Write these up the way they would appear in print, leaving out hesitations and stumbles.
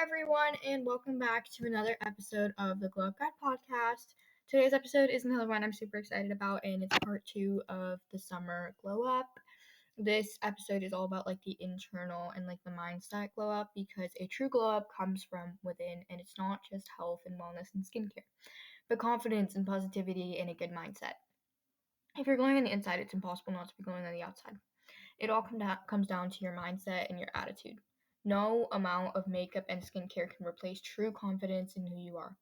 everyone, and welcome back to another episode of the Glow Up Guide podcast. Today's episode is another one I'm super excited about, and it's part 2 of the summer glow up. This episode is all about the internal and the mindset glow up, because a true glow up comes from within, and it's not just health and wellness and skincare, but confidence and positivity and a good mindset. If you're glowing on the inside, it's impossible not to be glowing on the outside. It all comes down to your mindset and your attitude. No amount of makeup and skincare can replace true confidence in who you are.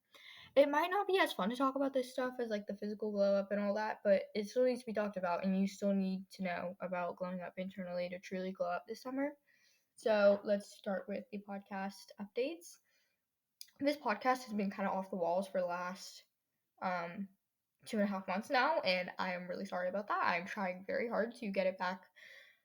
It might not be as fun to talk about this stuff as the physical glow up and all that, but it still needs to be talked about, and you still need to know about glowing up internally to truly glow up this summer. So let's start with the podcast updates. This podcast has been kind of off the walls for the last 2.5 months now, and I am really sorry about that. I'm trying very hard to get it back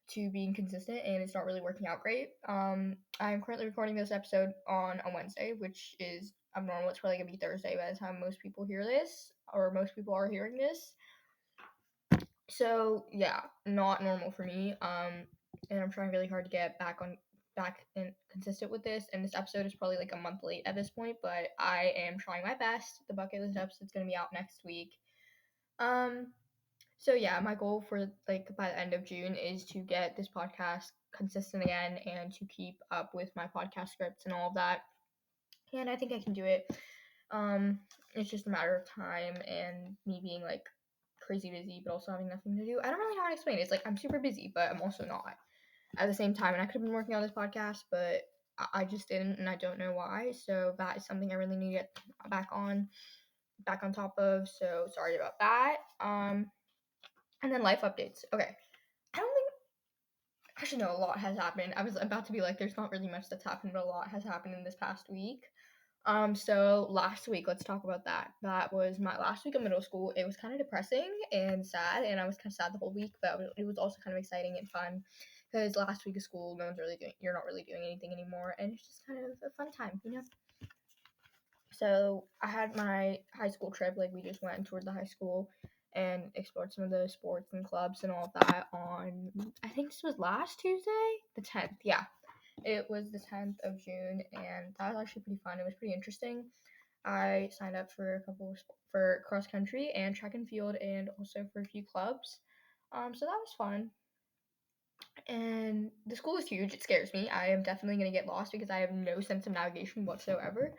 to being consistent, and it's not really working out great. I'm currently recording this episode on a Wednesday, which is abnormal. It's probably gonna be Thursday by the time most people hear this, or most people are hearing this. So yeah, not normal for me. And I'm trying really hard to get back and consistent with this. And this episode is probably a month late at this point, but I am trying my best. The bucket list episode is gonna be out next week. So yeah, my goal for by the end of June is to get this podcast consistent again and to keep up with my podcast scripts and all of that. And I think I can do it. It's just a matter of time and me being crazy busy but also having nothing to do. I don't really know how to explain it. It's I'm super busy, but I'm also not at the same time. And I could have been working on this podcast, but I just didn't, and I don't know why. So that is something I really need to get back on top of. So sorry about that. And then life updates. Okay. I don't think, actually, no, a lot has happened. I was about to be there's not really much that's happened, but a lot has happened in this past week. So last week, let's talk about that. That was my last week of middle school. It was kind of depressing and sad, and I was kind of sad the whole week, but it was also kind of exciting and fun, because last week of school, you're not really doing anything anymore, and it's just kind of a fun time, So I had my high school trip. We just went and toured the high school and explored some of the sports and clubs and all of that on, I think this was last Tuesday, the 10th. Yeah, it was the 10th of June, and that was actually pretty fun. It was pretty interesting. I signed up for for cross country and track and field, and also for a few clubs. So that was fun. And the school is huge. It scares me. I am definitely going to get lost because I have no sense of navigation whatsoever.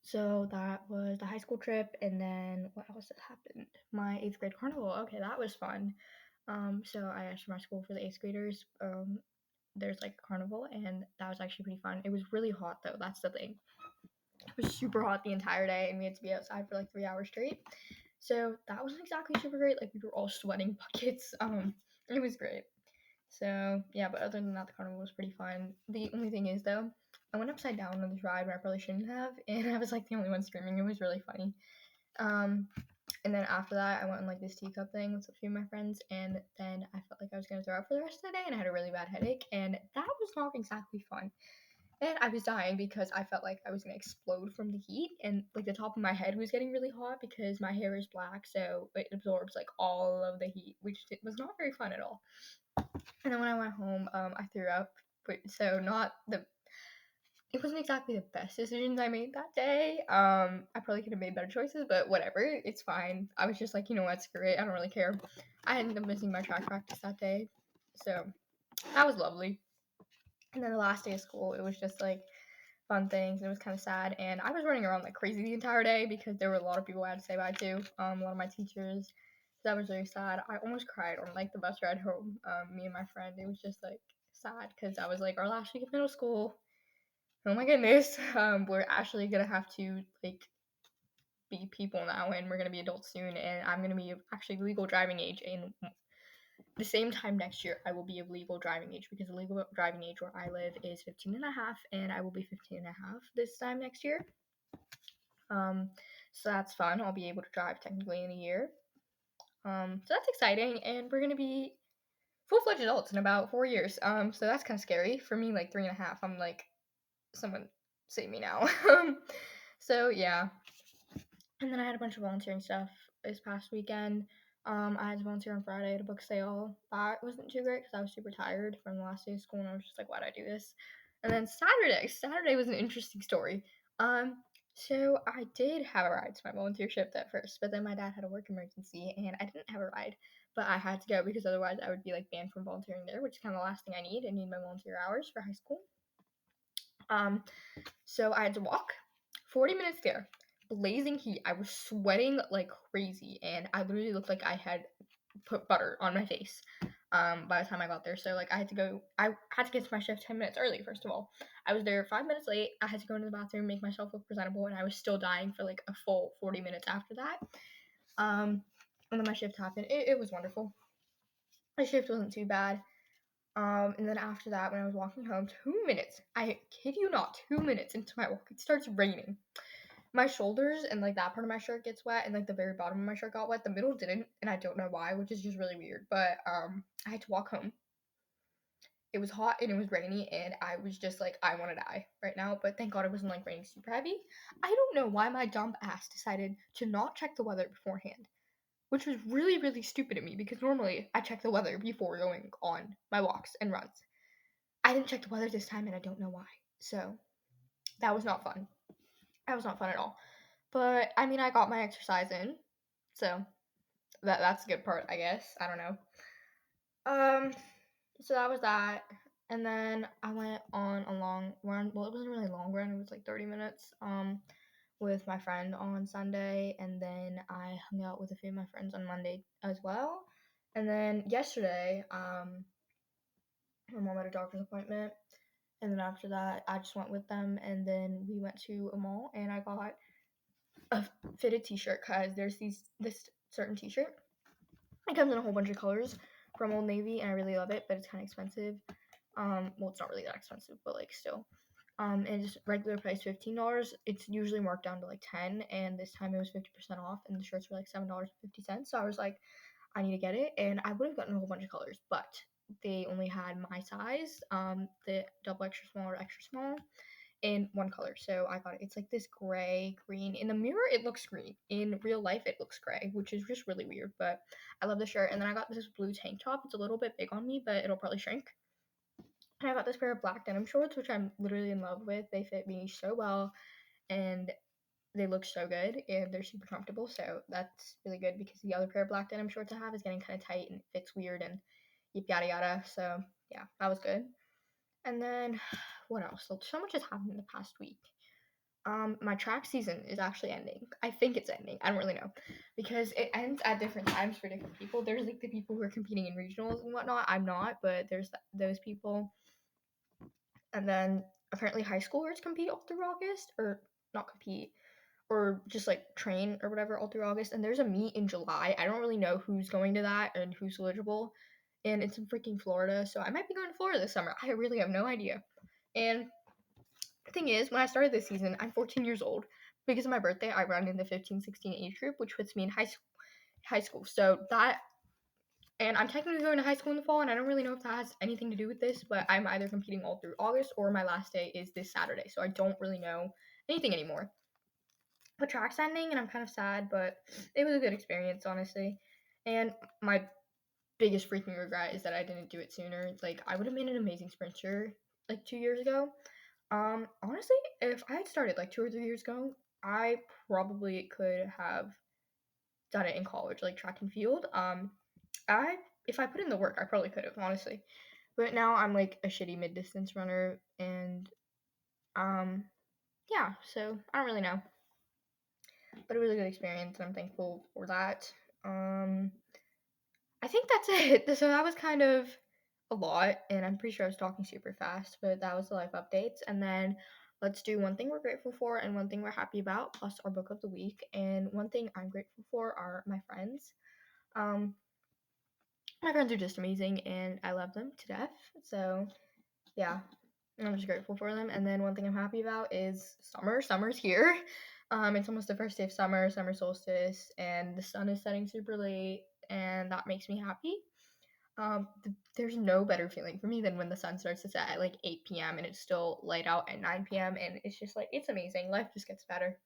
So that was the high school trip, and then what else has happened? My 8th grade carnival. Okay, that was fun. So I asked my school for the 8th graders. There's a carnival, and that was actually pretty fun. It was really hot though. That's the thing. It was super hot the entire day, and we had to be outside for 3 hours straight. So that wasn't exactly super great. We were all sweating buckets. It was great. So yeah, but other than that, the carnival was pretty fun. The only thing is though, I went upside down on this ride when I probably shouldn't have, and I was the only one screaming. It was really funny. And then after that, I went on this teacup thing with a few of my friends, and then I felt like I was gonna throw up for the rest of the day, and I had a really bad headache, and that was not exactly fun. And I was dying because I felt like I was gonna explode from the heat, and the top of my head was getting really hot because my hair is black, so it absorbs all of the heat, which was not very fun at all. And then when I went home, I threw up, but so not the. It wasn't exactly the best decisions I made that day. I probably could have made better choices, but whatever, it's fine. I was just you know what, screw it, I don't really care. I ended up missing my track practice that day, so that was lovely. And then the last day of school, it was just fun things, and it was kind of sad, and I was running around like crazy the entire day because there were a lot of people I had to say bye to, a lot of my teachers. So that was really sad. I almost cried on the bus ride home. Me and my friend, it was just sad because that was our last week of middle school. Oh my goodness. We're actually gonna have to be people now, and we're gonna be adults soon, and I'm gonna be actually legal driving age in the same time next year. I will be of legal driving age, because the legal driving age where I live is 15 and a half, and I will be 15 and a half this time next year. So that's fun. I'll be able to drive technically in a year. So that's exciting, and we're gonna be full-fledged adults in about 4 years. So that's kind of scary for me. 3.5. I'm someone save me now. So yeah. And then I had a bunch of volunteering stuff this past weekend. I had to volunteer on Friday at a book sale. That wasn't too great because I was super tired from the last day of school, and I was just like, why'd I do this? And then Saturday was an interesting story. So I did have a ride to my volunteer shift at first, but then my dad had a work emergency, and I didn't have a ride. But I had to go because otherwise I would be like banned from volunteering there, which is kind of the last thing I need. I need my volunteer hours for high school. So I had to walk 40 minutes there, blazing heat. I was sweating like crazy, and I literally looked like I had put butter on my face by the time I got there. So like I had to get to my shift 10 minutes early. First of all, I was there 5 minutes late. I had to go into the bathroom, make myself look presentable, and I was still dying for like a full 40 minutes after that. And then my shift happened. It was wonderful. My shift wasn't too bad. And then after that, when I was walking home, 2 minutes, I kid you not, 2 minutes into my walk, it starts raining. My shoulders and like that part of my shirt gets wet, and like the very bottom of my shirt got wet. The middle didn't, and I don't know why, which is just really weird. But I had to walk home. It was hot and it was rainy, and I was just like, I want to die right now. But thank God it wasn't like raining super heavy. I don't know why my dumb ass decided to not check the weather beforehand, which was really, really stupid of me because normally I check the weather before going on my walks and runs. I didn't check the weather this time, and I don't know why. So that was not fun. That was not fun at all. But I mean, I got my exercise in, so that's a good part, I guess. I don't know. So that was that, and then I went on a long run. Well, it wasn't really a long run. It was like 30 minutes. With my friend on Sunday, and then I hung out with a few of my friends on Monday as well. And then yesterday, my mom had a doctor's appointment, and then after that, I just went with them, and then we went to a mall, and I got a fitted t-shirt because there's this certain t-shirt. It comes in a whole bunch of colors from Old Navy, and I really love it, but it's kind of expensive. Well, it's not really that expensive, but like still. And it's regular price $15. It's usually marked down to like 10, and this time it was 50% off, and the shirts were like $7.50. So I was like, I need to get it, and I would have gotten a whole bunch of colors, but they only had my size, the double extra small or extra small, in one color. So I got it. It's like this gray green. In the mirror, it looks green. In real life, it looks gray, which is just really weird. But I love the shirt. And then I got this blue tank top. It's a little bit big on me, but it'll probably shrink. And I got this pair of black denim shorts, which I'm literally in love with. They fit me so well, and they look so good, and they're super comfortable. So that's really good because the other pair of black denim shorts I have is getting kind of tight and it fits weird and yada yada. So yeah, that was good. And then what else? So much has happened in the past week. My track season is actually ending. I think it's ending. I don't really know because it ends at different times for different people. There's like the people who are competing in regionals and whatnot. I'm not, but there's those people. And then apparently high schoolers compete all through August, or not compete, or just like train or whatever all through August. And there's a meet in July. I don't really know who's going to that and who's eligible. And it's in freaking Florida, so I might be going to Florida this summer. I really have no idea. And the thing is, when I started this season, I'm 14 years old. Because of my birthday, I run in the 15-16 age group, which puts me in high school. So that, and I'm technically going to high school in the fall, and I don't really know if that has anything to do with this, but I'm either competing all through August or my last day is this Saturday. So I don't really know anything anymore. But track's ending, and I'm kind of sad, but it was a good experience, honestly. And my biggest freaking regret is that I didn't do it sooner. Like, I would have been an amazing sprinter like 2 years ago. Honestly, if I had started like 2 or 3 years ago, I probably could have done it in college, like track and field. I if I put in the work, I probably could have, honestly. But now I'm like a shitty mid distance runner, and yeah, so I don't really know. But it was a good experience, and I'm thankful for that. I think that's it. So that was kind of a lot, and I'm pretty sure I was talking super fast, but that was the life updates. And then let's do one thing we're grateful for and one thing we're happy about, plus our book of the week. And one thing I'm grateful for are my friends. Um, my friends are just amazing, and I love them to death. So yeah, I'm just grateful for them. And then one thing I'm happy about is summer. Summer's here. It's almost the first day of summer solstice, and the sun is setting super late, and that makes me happy. There's no better feeling for me than when the sun starts to set at like 8 p.m. and it's still light out at 9 p.m. and it's just like, it's amazing. Life just gets better.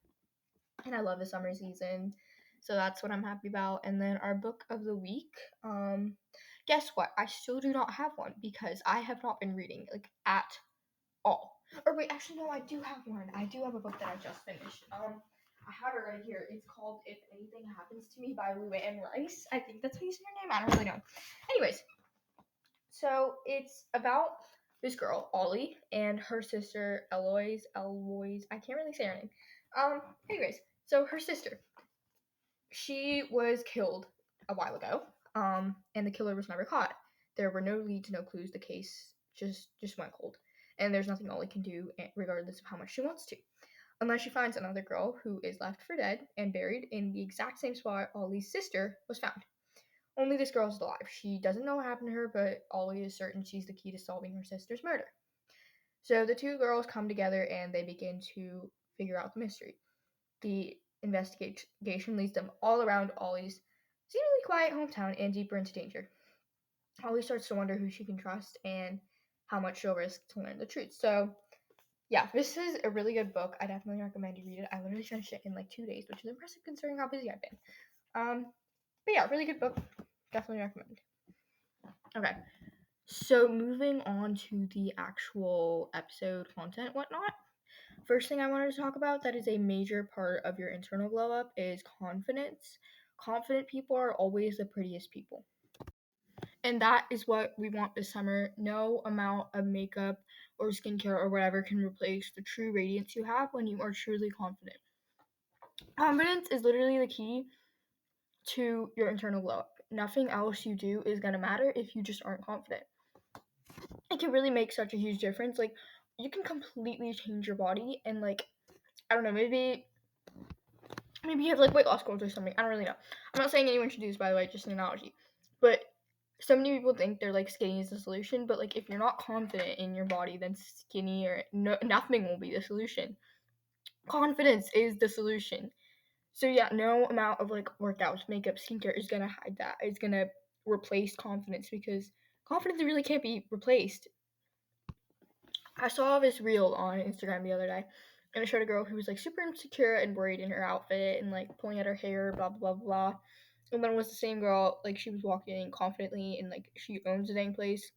And I love the summer season. So that's what I'm happy about. And then our book of the week, guess what? I still do not have one because I have not been reading like at all. Or wait, actually no, I do have one. I do have a book that I just finished. I have it right here. It's called If Anything Happens to Me by Rice. I think that's how you say her name. I don't really know. Anyways, so it's about this girl, Ollie, and her sister, Eloise. I can't really say her name. Anyways, so her sister, she was killed a while ago, and the killer was never caught. There were no leads, no clues. The case just went cold, and there's nothing Ollie can do, regardless of how much she wants to, unless she finds another girl who is left for dead and buried in the exact same spot Ollie's sister was found. Only this girl is alive. She doesn't know what happened to her, but Ollie is certain she's the key to solving her sister's murder. So the two girls come together and they begin to figure out the mystery. The investigation leads them all around Ollie's seemingly quiet hometown and deeper into danger. Ollie starts to wonder who she can trust and how much she'll risk to learn the truth. So, yeah, this is a really good book. I definitely recommend you read it. I literally finished it in like 2 days, which is impressive considering how busy I've been. But yeah, really good book. Definitely recommend. Okay, so moving on to the actual episode content, whatnot. First thing I wanted to talk about that is a major part of your internal glow up is confidence. Confident people are always the prettiest people. And that is what we want this summer. No amount of makeup or skincare or whatever can replace the true radiance you have when you are truly confident. Confidence is literally the key to your internal glow up. Nothing else you do is going to matter if you just aren't confident. It can really make such a huge difference. Like, you can completely change your body and, like, I don't know, maybe you have like weight loss goals or something. I don't really know. I'm not saying anyone should do this, by the way, just an analogy. But so many people think they're like skinny is the solution, but like if you're not confident in your body, then skinny or nothing will be the solution. Confidence is the solution. So yeah, no amount of like workouts, makeup, skincare is gonna hide that. It's gonna replace confidence because confidence really can't be replaced. I saw this reel on Instagram the other day, and it showed a girl who was like super insecure and worried in her outfit and like pulling at her hair, blah blah blah blah. And then it was the same girl, like she was walking confidently and like she owns the dang place.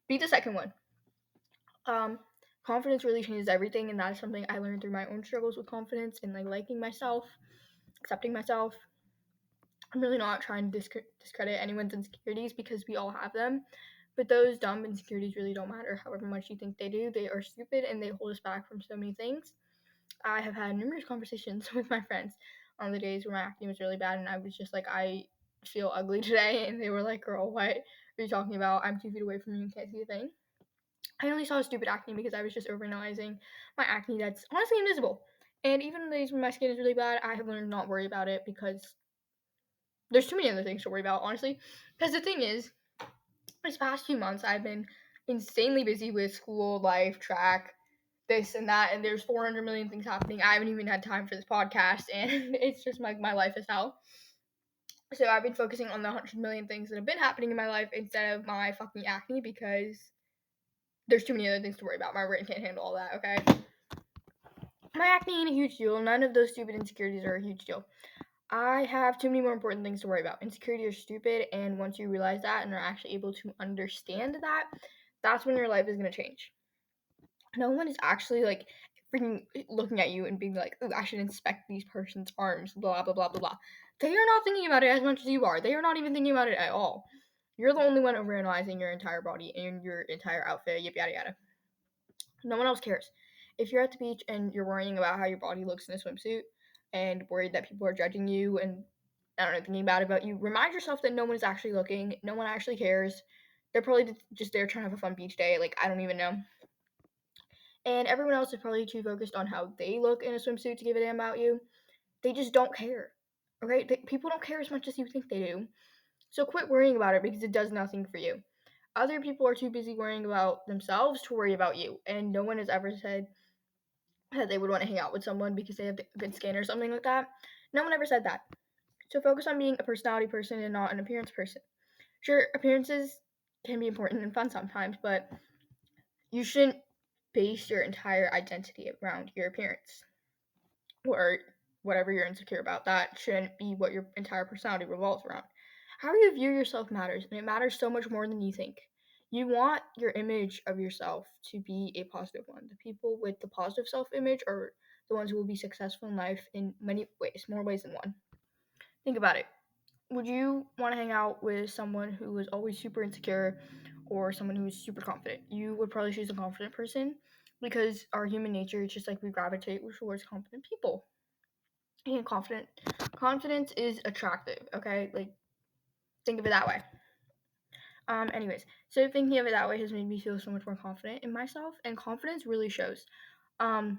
Beat the second one. Um, Confidence really changes everything, and that is something I learned through my own struggles with confidence and like liking myself, accepting myself. I'm really not trying to discredit anyone's insecurities because we all have them. But those dumb insecurities really don't matter. However much you think they do, they are stupid and they hold us back from so many things. I have had numerous conversations with my friends on the days where my acne was really bad and I was just like, I feel ugly today. And they were like, girl, what are you talking about? I'm 2 feet away from you and can't see a thing. I only saw stupid acne because I was just overanalyzing my acne that's honestly invisible. And even on the days when my skin is really bad, I have learned not worry about it because there's too many other things to worry about, honestly. Because the thing is, this past few months, I've been insanely busy with school, life, track, this and that, and there's 400 million things happening. I haven't even had time for this podcast, and it's just like my life is hell. So I've been focusing on the 100 million things that have been happening in my life instead of my fucking acne because there's too many other things to worry about. My brain can't handle all that, okay? My acne ain't a huge deal. None of those stupid insecurities are a huge deal. I have too many more important things to worry about. Insecurity are stupid, and once you realize that and are actually able to understand that, that's when your life is going to change. No one is actually like freaking looking at you and being like, "Ooh, I should inspect these person's arms," blah blah blah blah blah. They are not thinking about it as much as you are. They are not even thinking about it at all. You're the only one overanalyzing your entire body and your entire outfit, yada yada. No one else cares. If you're at the beach and you're worrying about how your body looks in a swimsuit and worried that people are judging you and I don't know, thinking bad about you, remind yourself that no one is actually looking. No one actually cares. They're probably just there trying to have a fun beach day. Like, I don't even know. And everyone else is probably too focused on how they look in a swimsuit to give a damn about you. They just don't care. Okay? People don't care as much as you think they do. So quit worrying about it because it does nothing for you. Other people are too busy worrying about themselves to worry about you. And no one has ever said that they would want to hang out with someone because they have good skin or something like that. No one ever said that. So focus on being a personality person and not an appearance person. Sure, appearances can be important and fun sometimes, but you shouldn't base your entire identity around your appearance or whatever you're insecure about. That shouldn't be what your entire personality revolves around. How you view yourself matters, and it matters so much more than you think. You want your image of yourself to be a positive one. The people with the positive self image are the ones who will be successful in life in many ways, more ways than one. Think about it. Would you want to hang out with someone who is always super insecure or someone who is super confident? You would probably choose a confident person because our human nature is just like we gravitate towards confident people. And confidence is attractive, okay? Like think of it that way. Anyways, so thinking of it that way has made me feel so much more confident in myself, and confidence really shows. Um,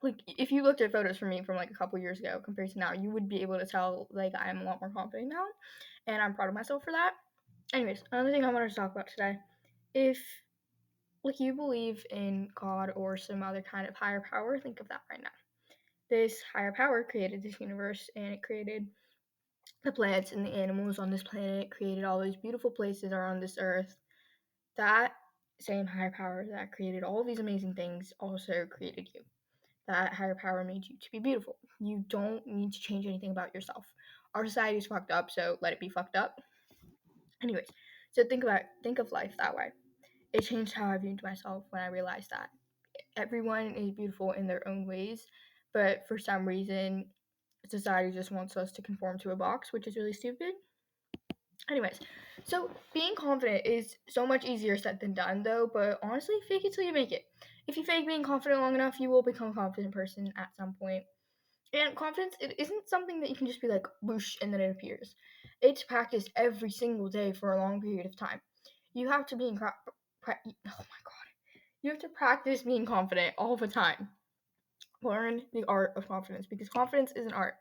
like if you looked at photos from me from like a couple years ago compared to now, you would be able to tell like I'm a lot more confident now, and I'm proud of myself for that. Anyways, another thing I wanted to talk about today, if like you believe in God or some other kind of higher power, think of that right now. This higher power created this universe, and it created the plants and the animals on this planet, created all these beautiful places around this earth. That same higher power that created all these amazing things also created you. That higher power made you to be beautiful. You don't need to change anything about yourself. Our society is fucked up, so let it be fucked up. Anyways, so think of life that way. It changed how I viewed myself when I realized that everyone is beautiful in their own ways, but for some reason society just wants us to conform to a box, which is really stupid. Anyways, so being confident is so much easier said than done, though. But honestly, fake it till you make it. If you fake being confident long enough, you will become a confident person at some point. And confidence, it isn't something that you can just be like whoosh and then it appears. It's practiced every single day for a long period of time. You have to be oh my god, you have to practice being confident all the time. Learn the art of confidence because confidence is an art.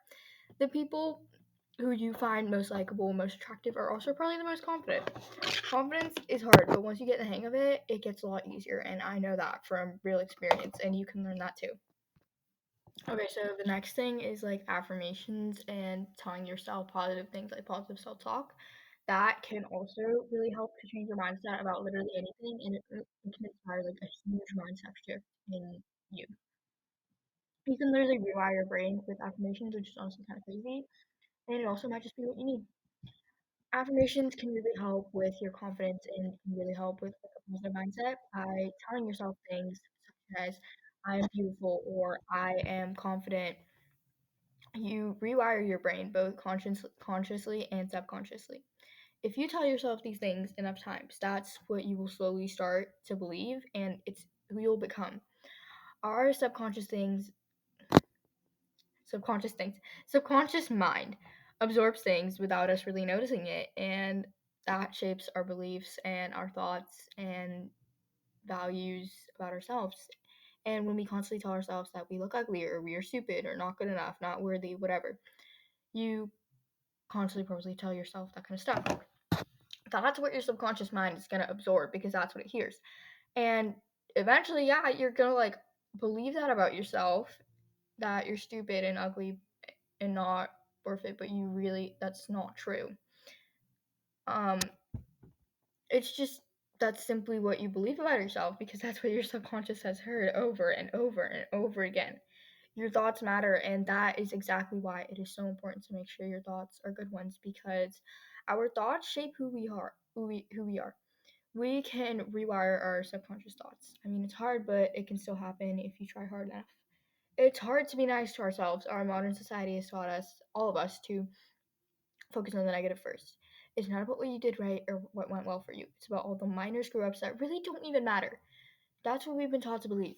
The people who you find most likable, most attractive are also probably the most confident. Confidence is hard, but once you get the hang of it, it gets a lot easier. And I know that from real experience, and you can learn that too. Okay, so the next thing is like affirmations and telling yourself positive things like positive self talk. That can also really help to change your mindset about literally anything, and it can inspire like a huge mindset shift in you. You can literally rewire your brain with affirmations, which is honestly kind of crazy, and it also might just be what you need. Affirmations can really help with your confidence and can really help with like, a positive mindset by telling yourself things such as I am beautiful or I am confident. You rewire your brain both consciously and subconsciously. If you tell yourself these things enough times, that's what you will slowly start to believe, and it's who you'll become. Our subconscious things, subconscious mind absorbs things without us really noticing it, and that shapes our beliefs and our thoughts and values about ourselves. And when we constantly tell ourselves that we look ugly or we are stupid or not good enough, not worthy, whatever, you constantly probably tell yourself that kind of stuff. That's what your subconscious mind is going to absorb because that's what it hears. And eventually, yeah, you're going to like believe that about yourself, that you're stupid and ugly and not worth it, but you really, that's not true. Um, it's just that's simply what you believe about yourself because that's what your subconscious has heard over and over and over again. Your thoughts matter, and that is exactly why it is so important to make sure your thoughts are good ones because our thoughts shape who we are, who we are. We can rewire our subconscious thoughts. I mean, it's hard, but it can still happen if you try hard enough. It's hard to be nice to ourselves. Our modern society has taught us, all of us, to focus on the negative first. It's not about what you did right or what went well for you. It's about all the minor screw ups that really don't even matter. That's what we've been taught to believe.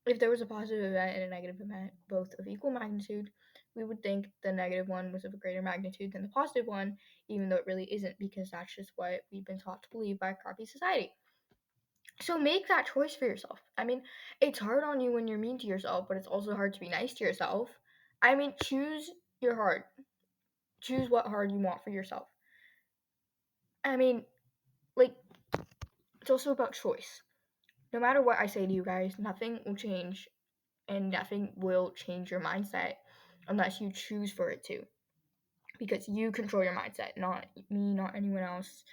If there was a positive event and a negative event, both of equal magnitude, we would think the negative one was of a greater magnitude than the positive one, even though it really isn't, because that's just what we've been taught to believe by a crappy society. So make that choice for yourself. I mean, it's hard on you when you're mean to yourself, but it's also hard to be nice to yourself. I mean, choose your heart. Choose what heart you want for yourself. I mean, like, it's also about choice. No matter what I say to you guys, nothing will change and nothing will change your mindset unless you choose for it to. Because you control your mindset, not me, not anyone else,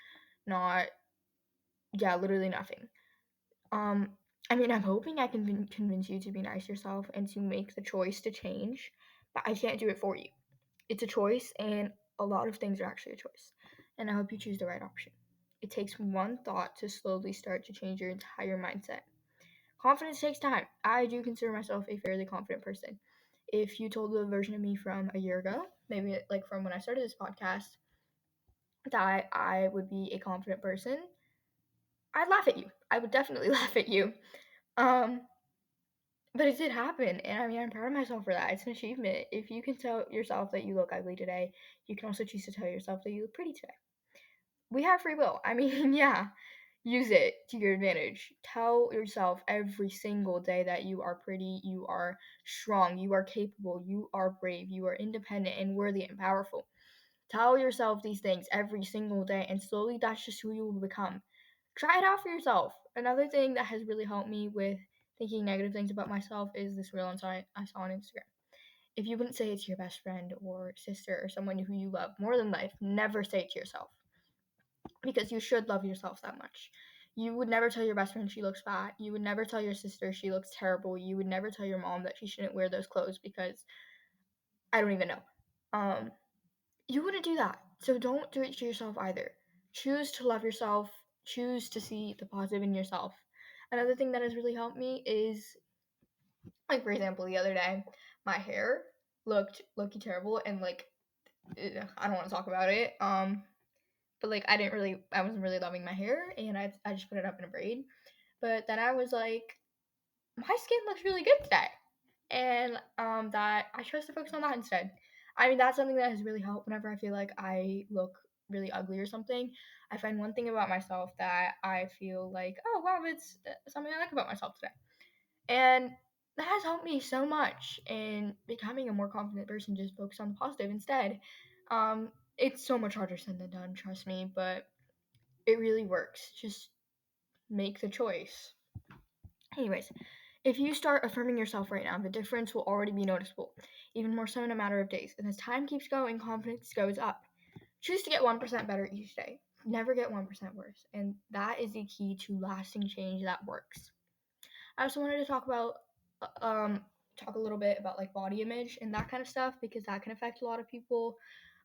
not, yeah, literally nothing. I mean, I'm hoping I can convince you to be nice to yourself and to make the choice to change but I can't do it for you. It's a choice, and a lot of things are actually a choice. And I hope you choose the right option. It takes one thought to slowly start to change your entire mindset. Confidence takes time. I do consider myself a fairly confident person. If you told the version of me from a year ago, maybe like from when I started this podcast, that I would be a confident person, I'd laugh at you. I would definitely laugh at you. Um, but it did happen, and I mean, I'm proud of myself for that. It's an achievement. If you can tell yourself that you look ugly today, you can also choose to tell yourself that you look pretty today. We have free will. I mean, yeah, use it to your advantage. Tell yourself every single day that you are pretty, you are strong, you are capable, you are brave, you are independent and worthy and powerful. Tell yourself these things every single day, and slowly that's just who you will become. Try it out for yourself. Another thing that has really helped me with thinking negative things about myself is this reel I saw on Instagram. If you wouldn't say it to your best friend or sister or someone who you love more than life, never say it to yourself, because you should love yourself that much. You would never tell your best friend she looks fat. You would never tell your sister she looks terrible. You would never tell your mom that she shouldn't wear those clothes because I don't even know. Um, you wouldn't do that. So don't do it to yourself either. Choose to love yourself. Choose to see the positive in yourself. Another thing that has really helped me is, like, for example, the other day, my hair looked terrible, and like, I don't want to talk about it. But like, I wasn't really loving my hair, and I just put it up in a braid. But then I was like, my skin looks really good today, and that I chose to focus on that instead. I mean, that's something that has really helped whenever I feel like I look really ugly or something. I find one thing about myself that I feel like, oh wow, it's something I like about myself today, and that has helped me so much in becoming a more confident person. Just focus on the positive instead. It's so much harder said than done, trust me, but it really works. Just make the choice. Anyways, if you start affirming yourself right now, the difference will already be noticeable, even more so in a matter of days. And as time keeps going, confidence goes up. Choose to get 1% better each day. Never get 1% worse. And that is the key to lasting change that works. I also wanted to talk a little bit about like body image and that kind of stuff, because that can affect a lot of people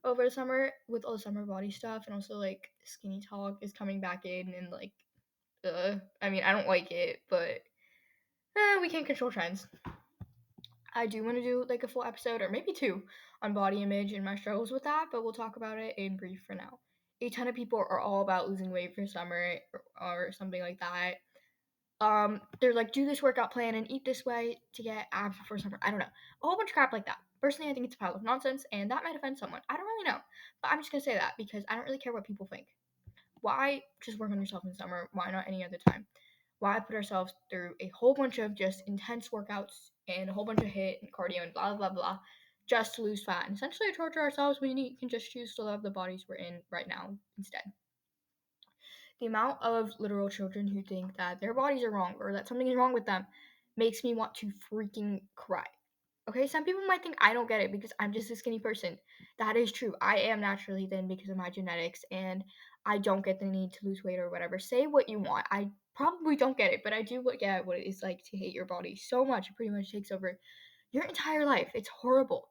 over the summer with all the summer body stuff, and also like skinny talk is coming back in, and like, I mean, I don't like it, but we can't control trends. I do want to do like a full episode or maybe two on body image and my struggles with that, but we'll talk about it in brief for now. A ton of people are all about losing weight for summer or something like that. They're like, do this workout plan and eat this way to get abs before summer. I don't know. A whole bunch of crap like that. Personally, I think it's a pile of nonsense, and that might offend someone. I don't really know. But I'm just gonna say that because I don't really care what people think. Why just work on yourself in summer? Why not any other time? Why put ourselves through a whole bunch of just intense workouts and a whole bunch of HIIT and cardio and blah blah blah just to lose fat and essentially torture ourselves when you can just choose to love the bodies we're in right now instead. The amount of literal children who think that their bodies are wrong or that something is wrong with them makes me want to freaking cry. Okay, some people might think I don't get it because I'm just a skinny person. That is true. I am naturally thin because of my genetics, and I don't get the need to lose weight or whatever. Say what you want. I probably don't get it, but I do get what it is like to hate your body so much. It pretty much takes over your entire life. It's horrible.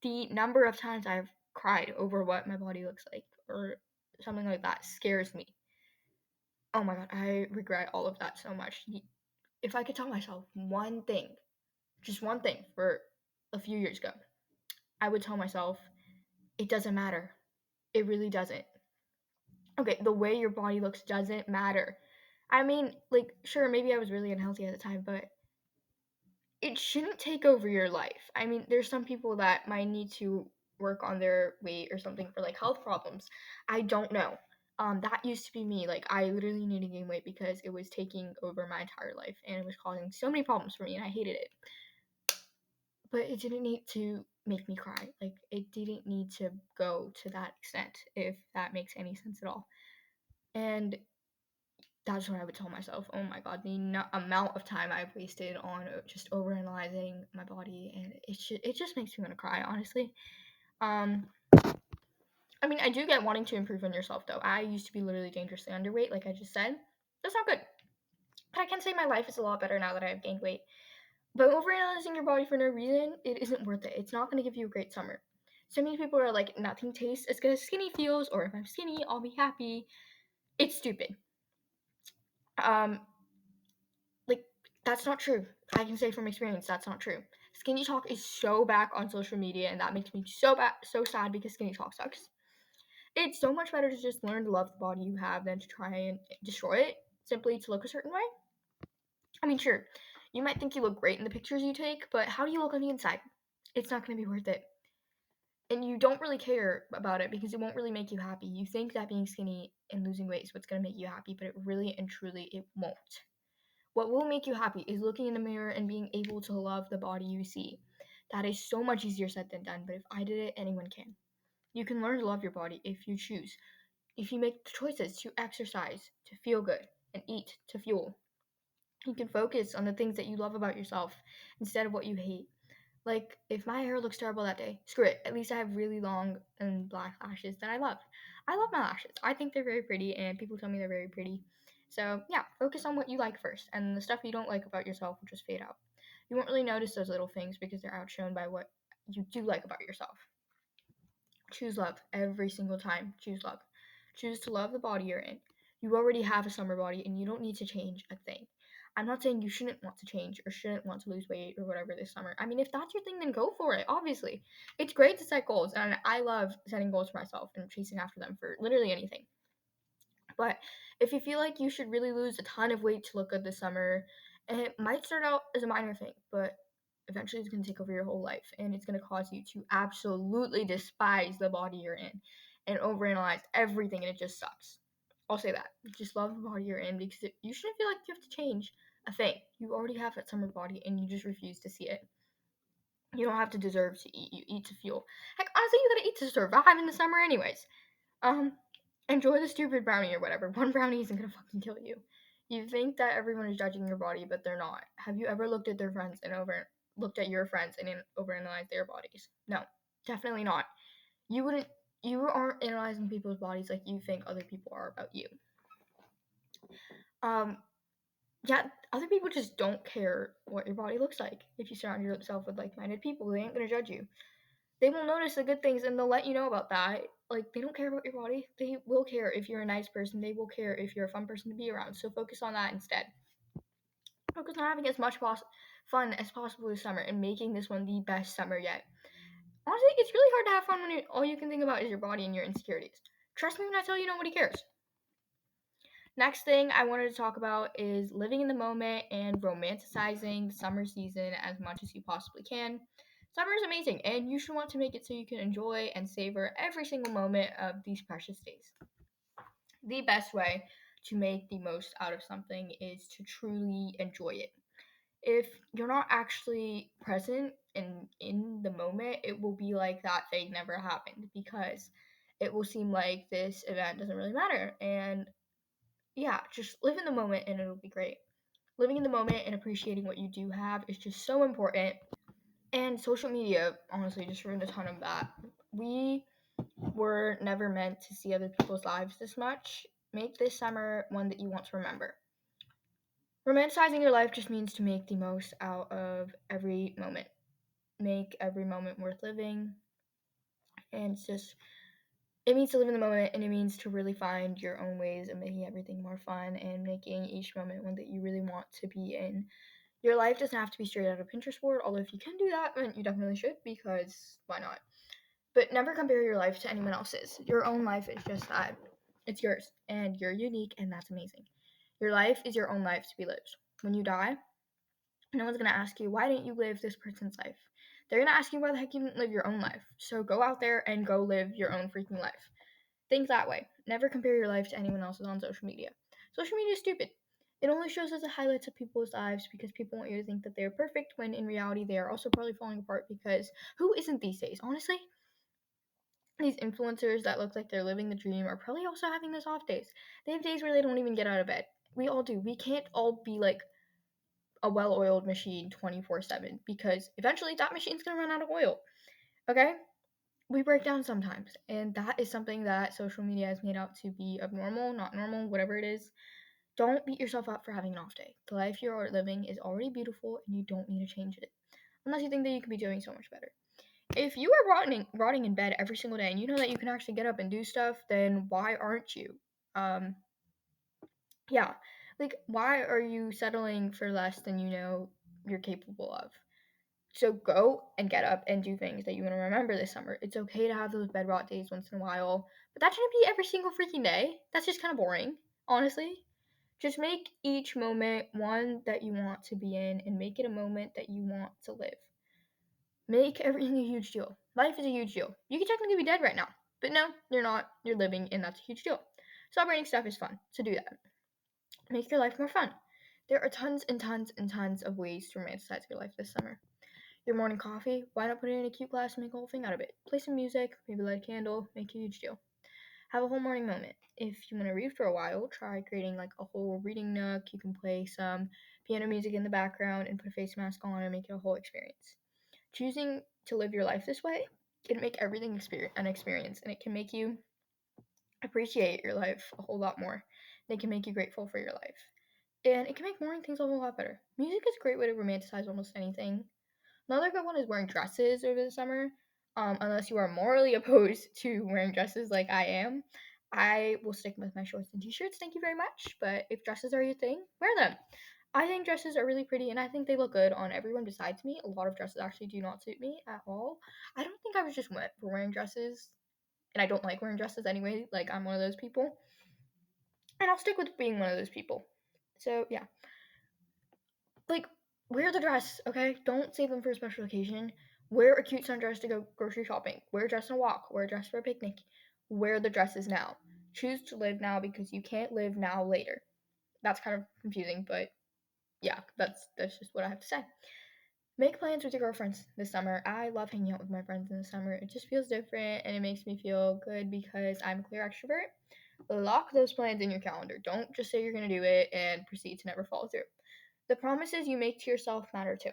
The number of times I've cried over what my body looks like or something like that scares me. Oh my god, I regret all of that so much. If I could tell myself one thing, just one thing for a few years ago, I would tell myself, it doesn't matter. It really doesn't. Okay, the way your body looks doesn't matter. I mean, like, sure, maybe I was really unhealthy at the time, but it shouldn't take over your life. I mean, there's some people that might need to work on their weight or something for like health problems. I don't know. That used to be me. Like, I literally needed to gain weight because it was taking over my entire life and it was causing so many problems for me, and I hated it. But it didn't need to make me cry. Like, it didn't need to go to that extent, if that makes any sense at all. And that's what I would tell myself. Oh my god, the amount of time I've wasted on just overanalyzing my body, and it just makes me want to cry, honestly. Um, I mean, I do get wanting to improve on yourself though. I used to be literally dangerously underweight, like I just said. That's not good. But I can say my life is a lot better now that I've gained weight. But overanalyzing your body for no reason, it isn't worth it. It's not going to give you a great summer. So many people are like, nothing tastes as good as skinny feels, or if I'm skinny, I'll be happy. It's stupid. Um, like, that's not true. I can say from experience, that's not true. Skinny talk is so back on social media, and that makes me so sad because skinny talk sucks. It's so much better to just learn to love the body you have than to try and destroy it simply to look a certain way. I mean, sure, you might think you look great in the pictures you take, but how do you look on the inside? It's not going to be worth it. And you don't really care about it because it won't really make you happy. You think that being skinny and losing weight is what's going to make you happy, but it really and truly it won't. What will make you happy is looking in the mirror and being able to love the body you see. That is so much easier said than done, but if I did it, anyone can. You can learn to love your body if you choose. If you make the choices to exercise, to feel good, and eat to fuel. You can focus on the things that you love about yourself instead of what you hate. Like, if my hair looks terrible that day, screw it. At least I have really long and black lashes that I love. I love my lashes. I think they're very pretty, and people tell me they're very pretty. So, yeah, focus on what you like first, and the stuff you don't like about yourself will just fade out. You won't really notice those little things because they're outshone by what you do like about yourself. Choose love every single time. Choose love. Choose to love the body you're in. You already have a summer body and you don't need to change a thing. I'm not saying you shouldn't want to change or shouldn't want to lose weight or whatever this summer. I mean, if that's your thing, then go for it, obviously. It's great to set goals, and I love setting goals for myself and chasing after them for literally anything. But if you feel like you should really lose a ton of weight to look good this summer, and it might start out as a minor thing, but eventually it's going to take over your whole life and it's going to cause you to absolutely despise the body you're in and overanalyze everything, and it just sucks. I'll say that. Just love the body you're in because you shouldn't feel like you have to change a thing. You already have that summer body and you just refuse to see it. You don't have to deserve to eat. You eat to fuel. Heck, honestly, you gotta eat to survive in the summer anyways. Um, Enjoy the stupid brownie or whatever. One brownie isn't gonna fucking kill you. You think that everyone is judging your body, but they're not. Have you ever looked at their friends and looked at your friends and overanalyzed their bodies? No, definitely not. You wouldn't. You aren't analyzing people's bodies like you think other people are about you. Um, yeah, other people just don't care what your body looks like. If you surround yourself with like-minded people, they ain't gonna judge you. They will notice the good things and they'll let you know about that. Like, they don't care about your body. They will care if you're a nice person. They will care if you're a fun person to be around. So focus on that instead. Focus on having as much fun as possible this summer and making this one the best summer yet. Honestly, it's really hard to have fun when all you can think about is your body and your insecurities. Trust me when I tell you nobody cares. Next thing I wanted to talk about is living in the moment and romanticizing the summer season as much as you possibly can. Summer is amazing, and you should want to make it so you can enjoy and savor every single moment of these precious days. The best way to make the most out of something is to truly enjoy it. If you're not actually present and in the moment, it will be like that thing never happened because it will seem like this event doesn't really matter. And yeah, just live in the moment and it'll be great. Living in the moment and appreciating what you do have is just so important. And social media, honestly, just ruined a ton of that. We were never meant to see other people's lives this much. Make this summer one that you want to remember. Romanticizing your life just means to make the most out of every moment. Make every moment worth living. And it means to live in the moment, and it means to really find your own ways of making everything more fun and making each moment one that you really want to be in. Your life doesn't have to be straight out of Pinterest board, although if you can do that, then you definitely should, because why not? But never compare your life to anyone else's. Your own life is just that. It's yours, and you're unique, and that's amazing. Your life is your own life to be lived. When you die, no one's going to ask you, why didn't you live this person's life? They're going to ask you why the heck you didn't live your own life. So go out there and go live your own freaking life. Think that way. Never compare your life to anyone else's on social media. Social media is stupid. It only shows us the highlights of people's lives because people want you to think that they're perfect when in reality they are also probably falling apart, because who isn't these days, honestly? These influencers that look like they're living the dream are probably also having those off days. They have days where they don't even get out of bed. We all do. We can't all be like a well-oiled machine 24/7 because eventually that machine's going to run out of oil. Okay? We break down sometimes, and that is something that social media has made out to be abnormal, not normal, whatever it is. Don't beat yourself up for having an off day. The life you're living is already beautiful and you don't need to change it. Unless you think that you could be doing so much better. If you are rotting in bed every single day and you know that you can actually get up and do stuff, then why aren't you? Um, yeah. Like, why are you settling for less than you know you're capable of? So go and get up and do things that you want to remember this summer. It's okay to have those bed rot days once in a while, but that shouldn't be every single freaking day. That's just kind of boring, honestly. Just make each moment one that you want to be in and make it a moment that you want to live. Make everything a huge deal. Life is a huge deal. You could technically be dead right now, but no, you're not. You're living, and that's a huge deal. Celebrating stuff is fun, so do that. Make your life more fun. There are tons and tons and tons of ways to romanticize your life this summer. Your morning coffee, why not put it in a cute glass and make a whole thing out of it? Play some music, maybe light a candle, make a huge deal. Have a whole morning moment. If you want to read for a while, try creating like a whole reading nook. You can play some piano music in the background and put a face mask on and make it a whole experience. Choosing to live your life this way can make everything an experience, and it can make you appreciate your life a whole lot more. And it can make you grateful for your life. And it can make morning things a whole lot better. Music is a great way to romanticize almost anything. Another good one is wearing dresses over the summer. Unless you are morally opposed to wearing dresses like I am, I will stick with my shorts and t-shirts. Thank you very much. But if dresses are your thing, wear them. I think dresses are really pretty and I think they look good on everyone besides me. A lot of dresses actually do not suit me at all. I don't think I was just meant for wearing dresses, and I don't like wearing dresses anyway. Like, I'm one of those people. And I'll stick with being one of those people. So, yeah. Like, wear the dress, okay? Don't save them for a special occasion. Wear a cute sundress to go grocery shopping. Wear a dress on a walk. Wear a dress for a picnic. Wear the dresses now. Choose to live now because you can't live now later. That's kind of confusing, but yeah, that's just what I have to say. Make plans with your girlfriends this summer. I love hanging out with my friends in the summer. It just feels different and it makes me feel good because I'm a clear extrovert. Lock those plans in your calendar. Don't just say you're going to do it and proceed to never follow through. The promises you make to yourself matter too.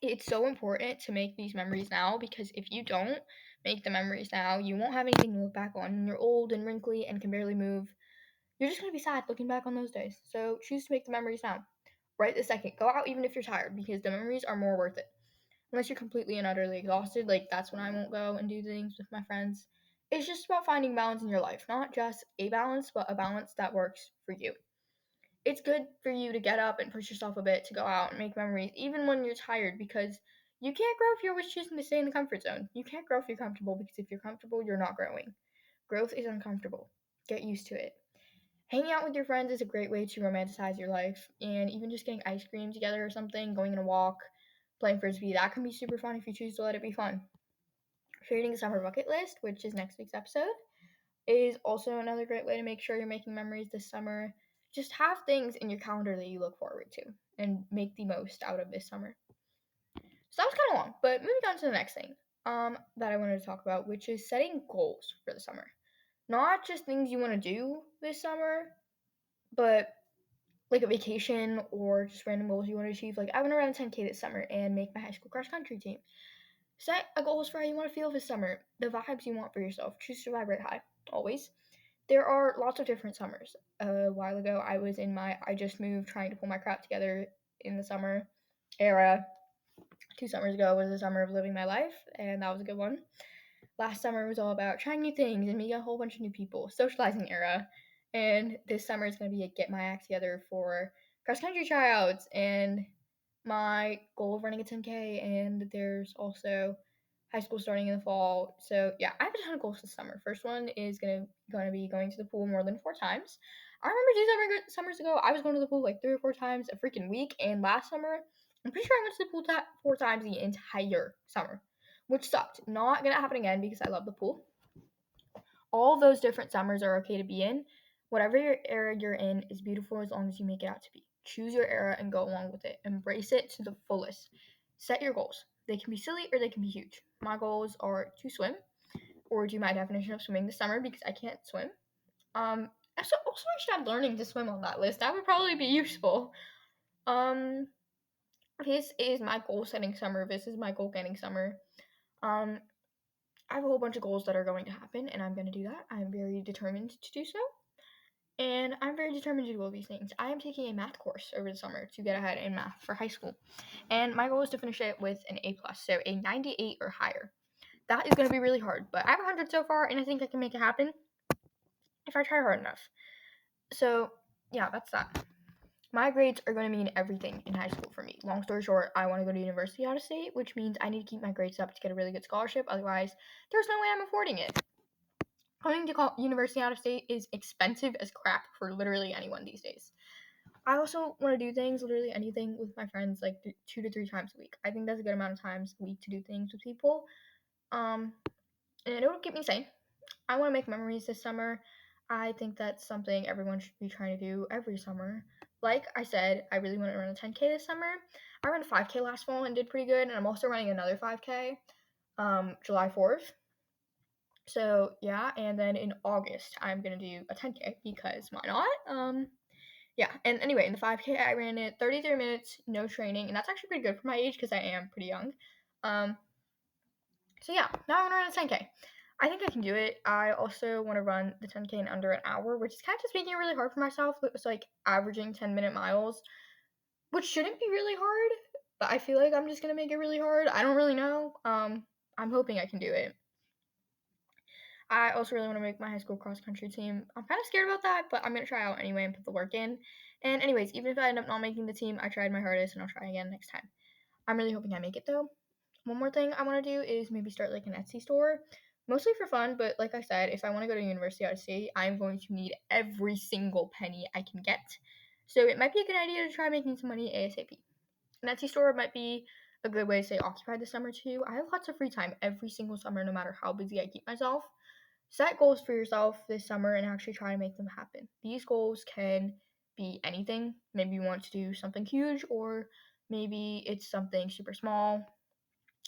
It's so important to make these memories now because if you don't make the memories now, you won't have anything to look back on. When you're old and wrinkly and can barely move, you're just going to be sad looking back on those days. So choose to make the memories now. Right this second. Go out even if you're tired because the memories are more worth it. Unless you're completely and utterly exhausted, like that's when I won't go and do things with my friends. It's just about finding balance in your life, not just a balance, but a balance that works for you. It's good for you to get up and push yourself a bit to go out and make memories, even when you're tired, because you can't grow if you're always choosing to stay in the comfort zone. You can't grow if you're comfortable, because if you're comfortable, you're not growing. Growth is uncomfortable. Get used to it. Hanging out with your friends is a great way to romanticize your life, and even just getting ice cream together or something, going on a walk, playing frisbee, that can be super fun if you choose to let it be fun. Creating a summer bucket list, which is next week's episode, is also another great way to make sure you're making memories this summer. Just have things in your calendar that you look forward to and make the most out of this summer. So that was kind of long, but moving on to the next thing that I wanted to talk about, which is setting goals for the summer. Not just things you want to do this summer, but like a vacation or just random goals you want to achieve. Like, I want to run a 10K this summer and make my high school cross country team. Set a goals for how you want to feel this summer, the vibes you want for yourself. Choose to vibrate high, always. There are lots of different summers. A while ago, I was in my I just moved trying to pull my crap together in the summer era. 2 summers ago was the summer of living my life, and that was a good one. Last summer was all about trying new things and meeting a whole bunch of new people, socializing era. And this summer is going to be a get my act together for cross country tryouts and my goal of running a 10K. And there's also high school starting in the fall. So yeah, I have a ton of goals this summer. First one is gonna be going to the pool more than 4 times. I remember 2 summers ago, I was going to the pool like 3 or 4 times a freaking week. And last summer, I'm pretty sure I went to the pool 4 times the entire summer, which sucked. Not gonna happen again because I love the pool. All those different summers are okay to be in. Whatever your era you're in is beautiful as long as you make it out to be. Choose your era and go along with it. Embrace it to the fullest. Set your goals. They can be silly or they can be huge. My goals are to swim or do my definition of swimming this summer because I can't swim. Also, I should have learning to swim on that list. That would probably be useful. Um, this is my goal setting summer. This is my goal getting summer. I have a whole bunch of goals that are going to happen, and I'm going to do that. I'm very determined to do so. And I'm very determined to do all these things. I am taking a math course over the summer to get ahead in math for high school. And my goal is to finish it with an A+, so a 98 or higher. That is going to be really hard, but I have 100 so far, and I think I can make it happen if I try hard enough. So, yeah, that's that. My grades are going to mean everything in high school for me. Long story short, I want to go to university out of state, which means I need to keep my grades up to get a really good scholarship. Otherwise, there's no way I'm affording it. Going to university out of state is expensive as crap for literally anyone these days. I also want to do things, literally anything, with my friends like 2 to 3 times a week. I think that's a good amount of times a week to do things with people. And it'll keep me sane. I want to make memories this summer. I think that's something everyone should be trying to do every summer. Like I said, I really want to run a 10K this summer. I ran a 5K last fall and did pretty good, and I'm also running another 5K July 4th. So yeah, and then in August I'm gonna do a 10K because why not? Yeah, and anyway, in the 5K I ran it 33 minutes, no training, and that's actually pretty good for my age because I am pretty young. So yeah, now I want to run a 10K. I think I can do it. I also want to run the 10K in under an hour, which is kind of just making it really hard for myself. It was like averaging 10-minute miles, which shouldn't be really hard, but I feel like I'm just gonna make it really hard. I don't really know. I'm hoping I can do it. I also really want to make my high school cross country team. I'm kind of scared about that, but I'm gonna try out anyway and put the work in. And anyways, even if I end up not making the team, I tried my hardest and I'll try again next time. I'm really hoping I make it though. One more thing I want to do is maybe start like an Etsy store, mostly for fun. But like I said, if I want to go to university out of state, I'm going to need every single penny I can get. So it might be a good idea to try making some money ASAP. An Etsy store might be a good way to stay occupied this summer too. I have lots of free time every single summer, no matter how busy I keep myself. Set goals for yourself this summer and actually try to make them happen. These goals can be anything. Maybe you want to do something huge, or maybe it's something super small.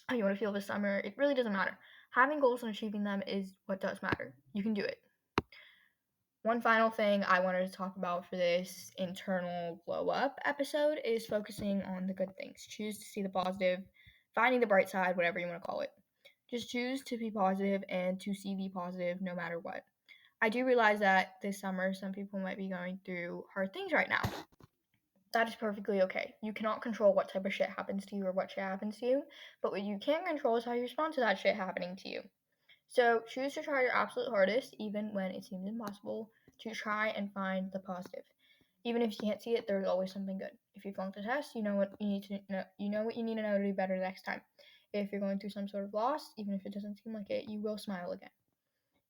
How you want to feel this summer, it really doesn't matter. Having goals and achieving them is what does matter. You can do it. One final thing I wanted to talk about for this internal glow up episode is focusing on the good things. Choose to see the positive, finding the bright side, whatever you want to call it. Just choose to be positive and to see the positive no matter what. I do realize that this summer some people might be going through hard things right now. That is perfectly okay. You cannot control what type of shit happens to you or what shit happens to you, but what you can control is how you respond to that shit happening to you. So choose to try your absolute hardest, even when it seems impossible, to try and find the positive. Even if you can't see it, there's always something good. If you flunked a test, you know what you need to know. You know what you need to know to do better next time. If you're going through some sort of loss, even if it doesn't seem like it, you will smile again.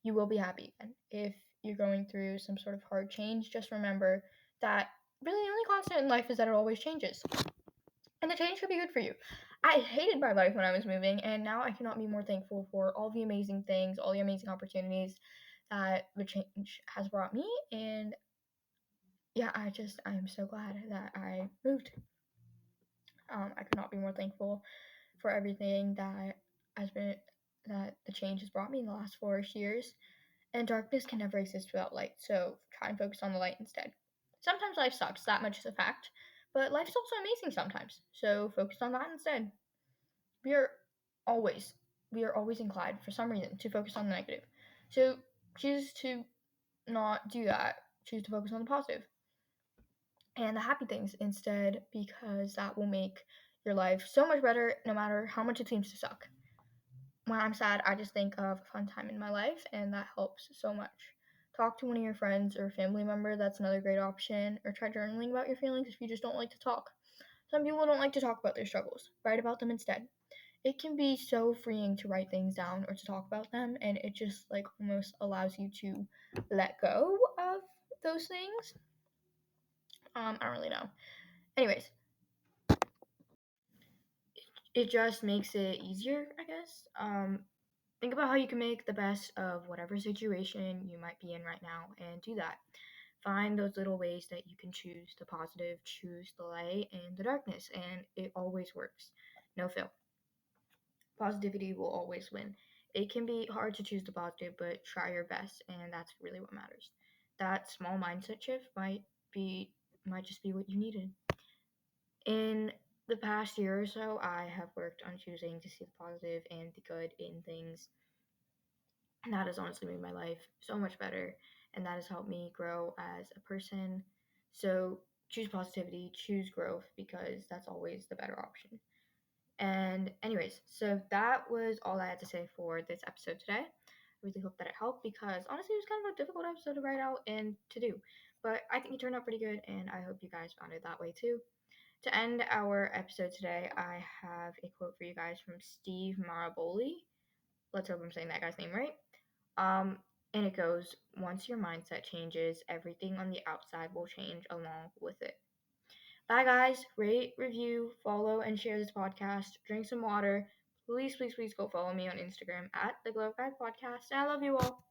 You will be happy again. If you're going through some sort of hard change, just remember that really the only constant in life is that it always changes. And the change could be good for you. I hated my life when I was moving, and now I cannot be more thankful for all the amazing things, all the amazing opportunities that the change has brought me. And yeah, I am so glad that I moved. I could not be more thankful for everything that has been that the change has brought me in the last 4 years. And darkness can never exist without light, so try and focus on the light instead. Sometimes life sucks, that much is a fact, but life's also amazing sometimes, so focus on that instead. We are always, we are always inclined, for some reason, to focus on the negative. So choose to not do that. Choose to focus on the positive and the happy things instead, because that will make your life so much better no matter how much it seems to suck. When I'm sad, I just think of a fun time in my life, and that helps so much. Talk to one of your friends or family member, that's another great option, or try journaling about your feelings if you just don't like to talk. Some people don't like to talk about their struggles. Write about them instead. It can be so freeing to write things down or to talk about them, and it just like almost allows you to let go of those things. I don't really know. Anyways, it just makes it easier, I guess. Think about how you can make the best of whatever situation you might be in right now and do that. Find those little ways that you can choose the positive, choose the light and the darkness, and it always works. No fail. Positivity will always win. It can be hard to choose the positive, but try your best, and that's really what matters. That small mindset shift might just be what you needed. In the past year or so, I have worked on choosing to see the positive and the good in things. And that has honestly made my life so much better. and that has helped me grow as a person. So choose positivity, choose growth, because that's always the better option. And anyways, so that was all I had to say for this episode today. I really hope that it helped, because honestly it was kind of a difficult episode to write out and to do, but I think it turned out pretty good, and I hope you guys found it that way too. To end our episode today, I have a quote for you guys from Steve Maraboli. Let's hope I'm saying that guy's name right. Um, and it goes, once your mindset changes, everything on the outside will change along with it. Bye, guys. Rate, review, follow, and share this podcast. Drink some water. Please, please, please go follow me on Instagram at theglowupguidepodcast. And I love you all.